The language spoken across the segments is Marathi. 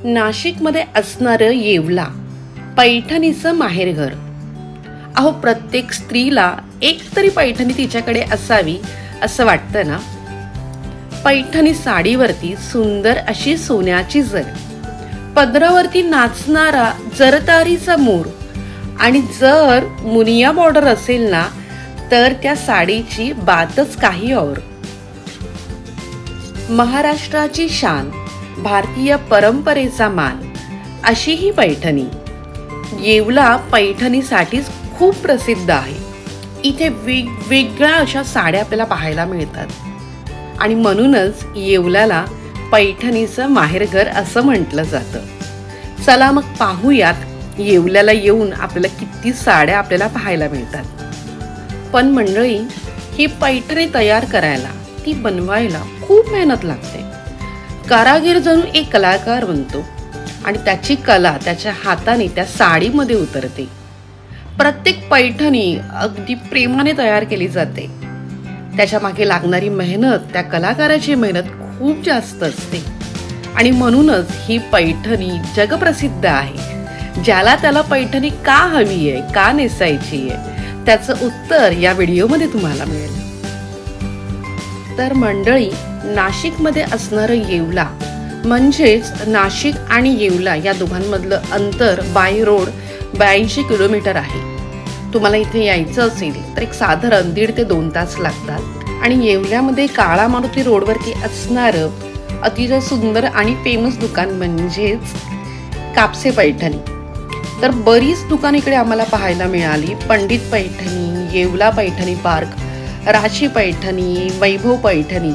नाशिकमध्ये असणारं येवला पैठणीचं माहेरघर. अहो, प्रत्येक स्त्रीला एक तरी पैठणी तिच्याकडे असावी असं वाटतं ना. पैठणी साडीवरती सुंदर अशी सोन्याची जर, पदरावरती नाचणारा जरतारीचा मोर आणि जर मुनिया बॉर्डर असेल ना तर त्या साडीची बातच काही और. महाराष्ट्राची शान, भारतीय परंपरेचा मान अशी ही पैठणी. येवला पैठणीसाठीच खूप प्रसिद्ध आहे. इथे वेगवेगळ्या अशा साड्या आपल्याला पाहायला मिळतात आणि म्हणूनच येवल्याला पैठणीचं माहेरघर असं म्हटलं जातं. चला मग पाहूयात येवल्याला येऊन आपल्याला किती साड्या आपल्याला पाहायला मिळतात. पण मंडळी, ही पैठणी तयार करायला, ती बनवायला खूप मेहनत लागते. कारागीर जणू एक कलाकार बनतो आणि त्याची कला त्याच्या हाताने त्या साडीमध्ये उतरते. प्रत्येक पैठणी अगदी प्रेमाने तयार केली जाते. त्याच्या मागे लागणारी मेहनत, त्या कलाकाराची मेहनत खूप जास्त असते आणि म्हणूनच ही पैठणी जगप्रसिद्ध आहे. ज्याला त्याला पैठणी का हवी आहे, का नेसायची आहे, त्याचं उत्तर या व्हिडिओमध्ये तुम्हाला मिळेल. तर मंडळी, नाशिकमध्ये असणारं येवला म्हणजेच नाशिक आणि येवला या दोघांमधलं अंतर बाय रोड 82 किलोमीटर आहे. तुम्हाला इथे यायचं असेल तर एक साधारण 1.5 ते 2 तास लागतात. आणि येवल्यामध्ये काळा मारुती रोडवरती असणारं अतिशय सुंदर आणि फेमस दुकान म्हणजेच कापसे पैठणी. तर बरीच दुकान इकडे आम्हाला पाहायला मिळाली. पंडित पैठणी, येवला पैठणी पार्क, राशी पैठणी, वैभव पैठणी.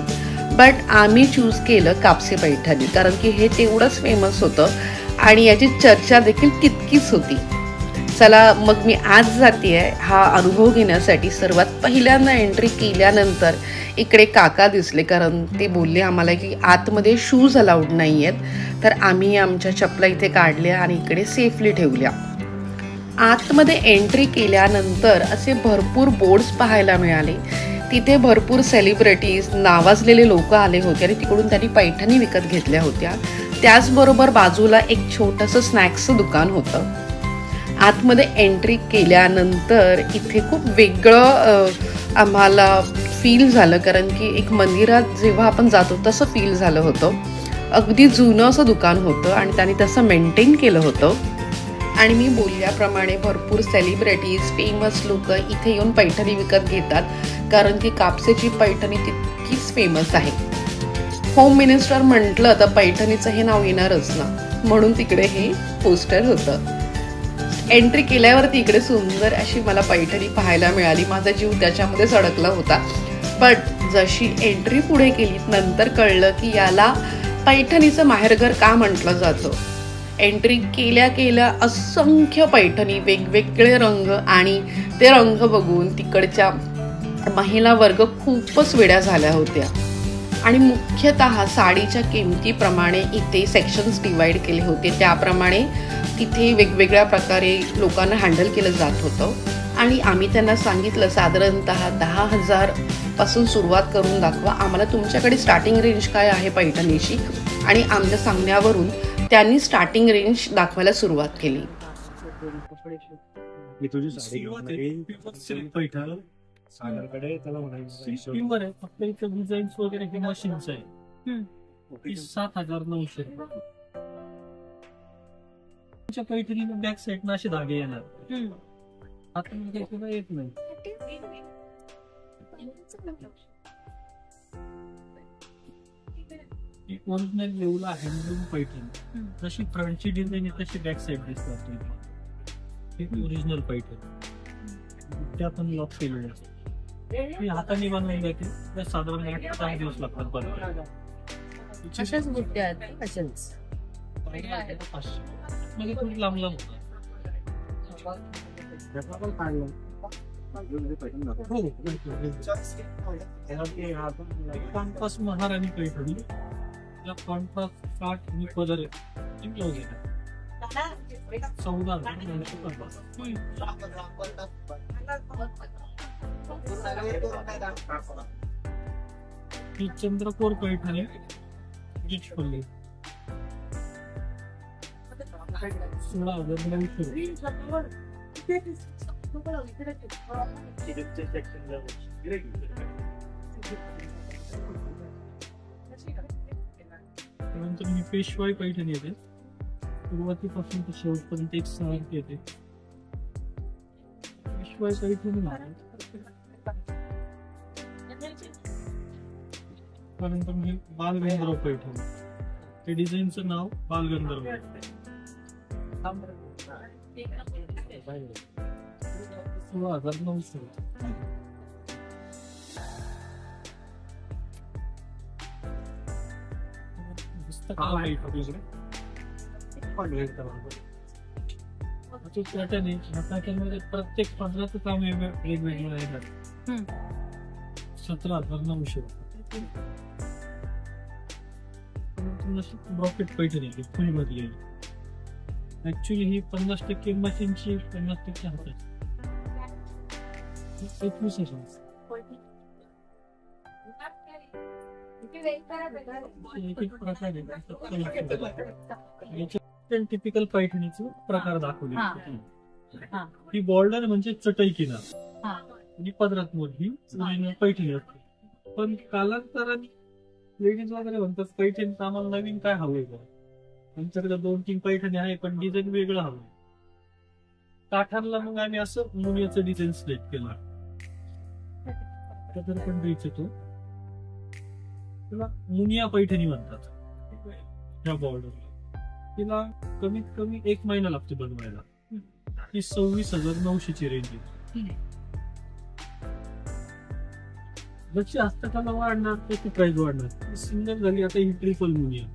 बट आम्ही चूज केलं कापसे पैठणी कारण की हे तेवढंच फेमस होतं आणि याची चर्चा देखील तितकीच होती. चला मग मी आज जाते हा अनुभव घेण्यासाठी. सर्वात पहिल्यांदा एंट्री केल्यानंतर इकडे काका दिसले कारण ते बोलले आम्हाला की आतमध्ये शूज अलाउड नाही आहेत. तर आम्ही आमच्या चपला इथे काढल्या आणि इकडे सेफली ठेवल्या. आतमध्ये एंट्री केल्यानंतर असे भरपूर बोर्ड्स पाहायला मिळाले. तिथे भरपूर सेलिब्रिटीज, नावाजलेले लोक आले होते आणि तिकडून त्यांनी पैठणी विकत घेतल्या होत्या. त्याचबरोबर बाजूला एक छोटंसं स्नॅक्सचं दुकान होतं. आतमध्ये एंट्री केल्यानंतर इथे खूप वेगळं आम्हाला फील झालं कारण की एक मंदिरात जेव्हा आपण जातो तसं फील झालं होतं. अगदी जुनं असं दुकान होतं आणि त्यांनी तसं मेंटेन केलं होतं. आणि मी बोलल्याप्रमाणे भरपूर सेलिब्रिटीज, फेमस लोक इथे येऊन पैठणी विकत घेतात कारण की कापसेची पैठणी तितकीच फेमस आहे. होम मिनिस्टर म्हटलं तर पैठणीचं हे नाव येणारच ना, म्हणून तिकडे हे पोस्टर होतं. एंट्री केल्यावरती इकडे सुंदर अशी मला पैठणी पाहायला मिळाली. माझा जीव त्याच्यामध्येच अडकला होता. पण जशी एंट्री पुढे केली नंतर कळलं की याला पैठणीचं माहेरघर का म्हटलं जातं. एंट्री केल्या केल्या असंख्य पैठणी, वेगवेगळे रंग आणि ते रंग बघून तिकडच्या महिला वर्ग खूपच वेड्या झाल्या होत्या. आणि मुख्यतः साडीच्या किमतीप्रमाणे इथे सेक्शन्स डिवाइड केले होते. त्याप्रमाणे तिथे वेगवेगळ्या प्रकारे लोकांना हँडल केलं जात होतं. आणि आम्ही त्यांना सांगितलं साधारणतः 10,000 पासून सुरुवात करून दाखवा. आम्हाला तुमच्याकडे स्टार्टिंग रेंज काय आहे पैठणीची. आणि आमच्या सांगण्यावरून त्यांनी स्टार्टिंग रेंज दाखवायला सुरुवात केली. पैठणीला बॅक साईड ना असे धागे येणार. आता येत नाही. एक ओरिजिनल येवला हँडलूम पैठणी. जशी फ्रंटची डिझाईन आहे तशी बॅक साईड दिसतात. एक ओरिजिनल पैठणी त्या पण लॉक केलेले असतात. हाताने बनवून जाते. साधारण 8-10 दिवस लागतात बनवायला. अशाच बुट्ट्या आहेत. अशाच म्हणजे खूप लांब लांब कॉन्ट्रास्ट महाराणी पैठणी. कॉन्ट्रास्ट काठ आणि पदर 14 ही चंद्रकोर पैठणी. 16,900. त्यानंतर ही पेशवाई पैठणी येते, सुरुवातीपासून ते शेवटपर्यंत एक सारखी येते. पेशवाई पैठणी त्यानंतर ही बालगंधर्व पैठणी, त्या डिझाईनचं नाव बालगंधर्व. 16,900. पॅटर्न आहे, ह्या पॅटर्न मध्ये प्रत्येक पदराचं काम वेगवेगळं आहे. 17,900. ब्रॉकेट पैठणी आहे, फुल मधली आहे. ऍक्च्युली ही 50% मशीनची, 50% हाताची. 21,000. टिपिकल पैठणीचे प्रकार दाखवले. ही बॉर्डर म्हणजे चटई किनार आणि पदरात मोठी पैठणी असते. पण कालांतराने लेडीज वगैरे म्हणतात पैठणी आम्हाला नवीन काय हवंय का, आमच्याकडे 2-3 पैठणी आहे पण डिझाईन वेगळं हवं. काठारला मग आम्ही असं मुनियाचं डिझाईन सिलेक्ट केलं. तर पण रीच येतो, तिला मुनिया पैठणी म्हणतात. ह्या बॉर्डरला तिला कमीत कमी 1 महिना लागतो बनवायला. ही 26,900ची रेंज आहे. जशी हस्तकला वाढणार त्याची प्राइस वाढणार. सिंगल झाली आता ही ट्रिपल मुनिया.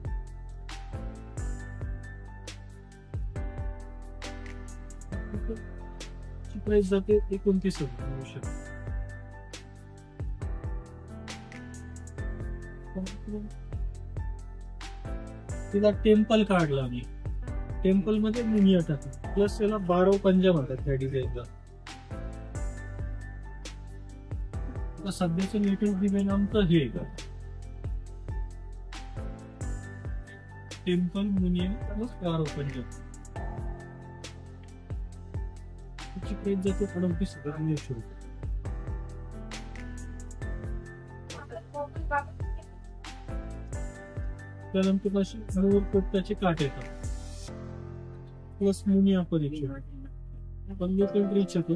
प्राइस जाते 29,000. तिला टेम्पल काढला मी. टेम्पल मध्ये मुनिया टाकली, प्लस त्याला 12 पंजा म्हणतात त्या डिझाईनला. सध्याचं लेटेस्ट डिझाईन आमचं हे का टेम्पल मुनिया प्लस 12 पंजा. त्याची प्राइस जाते 38,900 रुपये. त्यानंतर अशी मोर पोपटाचे काठ येतात, प्लस मुनिया परीक्षा रीच येतो.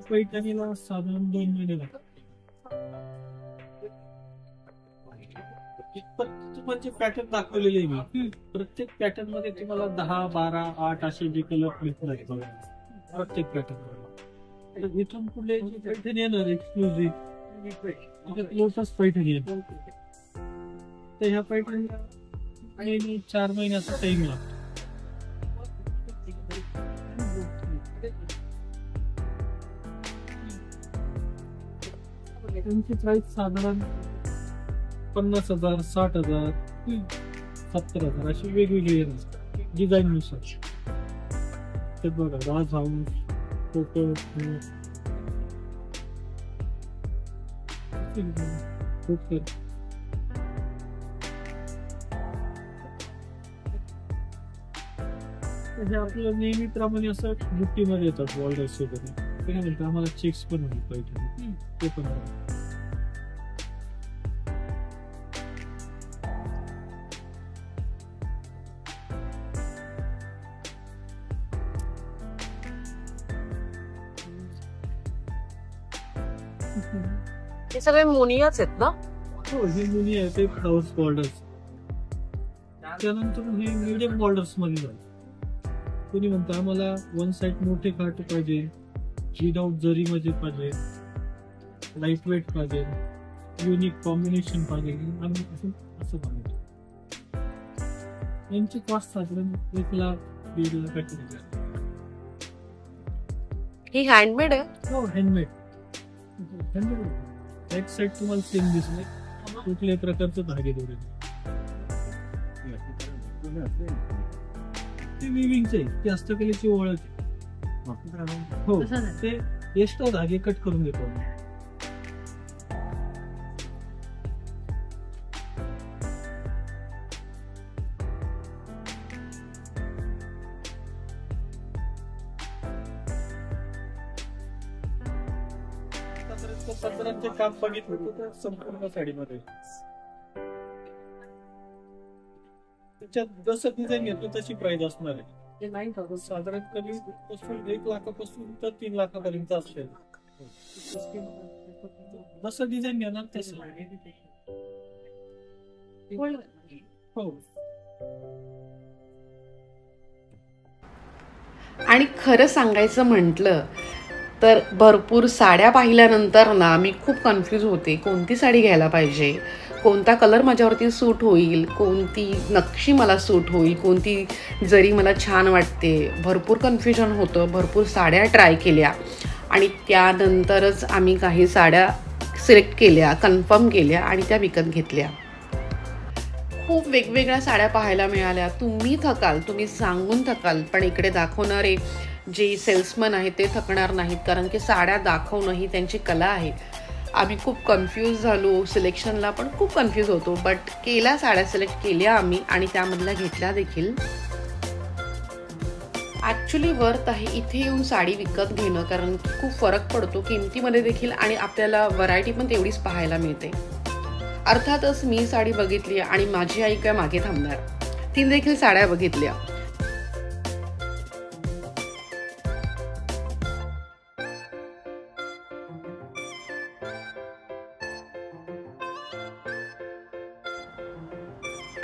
पैठणीला साधारण 2 महिने लागतात. तुम्हाला जे पॅटर्न दाखवलेले आहे मी, प्रत्येक पॅटर्न मध्ये तुम्हाला 10, 12, 8 असे जे कलर मिळतात प्रत्येक पॅटर्न. इथून पुढे जी पैठणी येणार एक्सक्लुझिव्ह लोटस पैठणी आहे, तर ह्या पैठणीला 4 महिन्याचा टाइम लागतो. त्यांची प्राइस साधारण 50,000, 60,000, 70,000 अशी वेगवेगळी येणार डिझाईन नुसार. ते बघा राज हाऊस, फोटो, आपलं नेहमीप्रमाणे असं बुट्टीमध्ये येतात बॉर्डर्स वगैरे. त्यानंतर आम्हाला चेक्स पण होईल पैठणी, ते पण हे सगळे मुनियाच आहेत ना? हो, हे मुनी आहे ते हाऊस बॉर्डर्स. त्यानंतर हे मीडियम बॉर्डर्स मध्ये जाईल. कोणी म्हणतं आम्हाला 1 साइड मोठे काठ पाहिजे, विदाउट जरी मध्ये पाहिजे, लाईट वेट पाहिजे, युनिक कॉम्बिनेशन पाहिजे, आम्ही असं बनवतो. यांची कॉस्ट साधारण 1,00,000-1,50,000 काहीतरी. ही हँडमेड आहे? हो, हँडमेड. एक साइड तुम्हाला सेम दिसले, कुठल्याही प्रकारचं धागे दोरे. ते विविंगचे, ते हस्तकलेची ओळख आहे. हो, ते एक्स्ट्रा धागे कट करून देतो. साधारण काम बघितलं तर संपूर्ण साडीमध्ये त्याच्यात जसं डिझाईन घेतो तशी प्राइस असणार आहे. ते नाही का साधारण कमी पासून 1 लाखापासून तर 3 लाखापर्यंत असेल. जसं डिझाईन घेणार तसं. हो. आणि खरं सांगायचं म्हटलं तर भरपूर साड्या पाहिल्यानंतर ना मी खूप कन्फ्यूज होते, कोणती साडी घ्यायला पाहिजे, कोणता कलर माझ्यावरती सूट होईल, कोणती नक्षी मला सूट होईल, कोणती जरी मला छान वाटते. भरपूर कन्फ्युजन होतं. भरपूर साड्या ट्राय केल्या आणि त्यानंतरच आम्ही काही साड्या सिलेक्ट केल्या, कन्फर्म केल्या आणि त्या विकत घेतल्या. खूप वेगवेगळ्या साड्या पाहायला मिळाल्या. तुम्ही थकाल, तुम्ही सांगून थकाल, पण इकडे दाखवणारे जे सेल्समन आहेत ते थकणार नाहीत, कारण की साड्या दाखवणं ही त्यांची कला आहे. आम्ही खूप कन्फ्यूज झालो, सिलेक्शनला पण खूप कन्फ्यूज होतो, बट साड्या सिलेक्ट केल्या आम्ही आणि त्यामधल्या घेतल्या देखील. ॲक्च्युली वर्थ आहे इथे येऊन साडी विकत घेणं, कारण खूप फरक पडतो किमतीमध्ये देखील आणि आपल्याला व्हरायटी पण तेवढीच पाहायला मिळते. अर्थातच मी साडी बघितली आणि माझी आई काय मागे थांबणार, तिने देखील साड्या बघितल्या.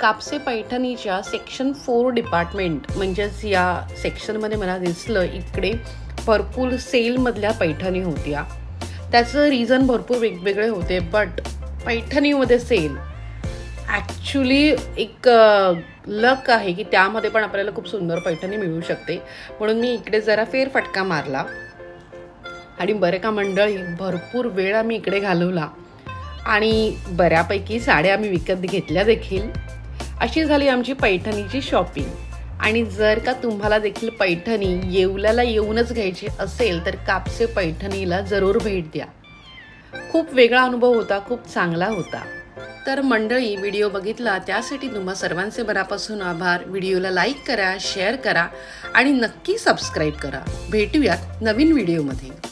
कापसे पैठणीच्या सेक्शन 4 डिपार्टमेंट म्हणजेच या सेक्शनमध्ये मला दिसलं इकडे भरपूर सेलमधल्या पैठणी होत्या. त्याचं रिझन भरपूर वेगवेगळे होते, बट पैठणीमध्ये सेल ॲक्च्युली एक लक आहे की त्यामध्ये पण आपल्याला खूप सुंदर पैठणी मिळू शकते. म्हणून मी इकडे जरा फेरफटका मारला आणि बरे का मंडळी भरपूर वेळ आम्ही इकडे घालवला आणि बऱ्यापैकी साड्या आम्ही विकत घेतल्या देखील. अशी झाली आमची पैठणीची शॉपिंग. आणि जर का तुम्हाला देखील पैठणी येवल्याला येऊनच घ्यायची असेल तर कापसे पैठणीला जरूर भेट द्या. खूप वेगळा अनुभव होता, खूप चांगला होता. तर मंडळी व्हिडिओ बघितला त्यासाठी तुम्हा सर्वांचे मनापासून आभार. व्हिडिओला लाईक करा, शेअर करा आणि नक्की सबस्क्राईब करा. भेटूयात नवीन व्हिडिओमध्ये.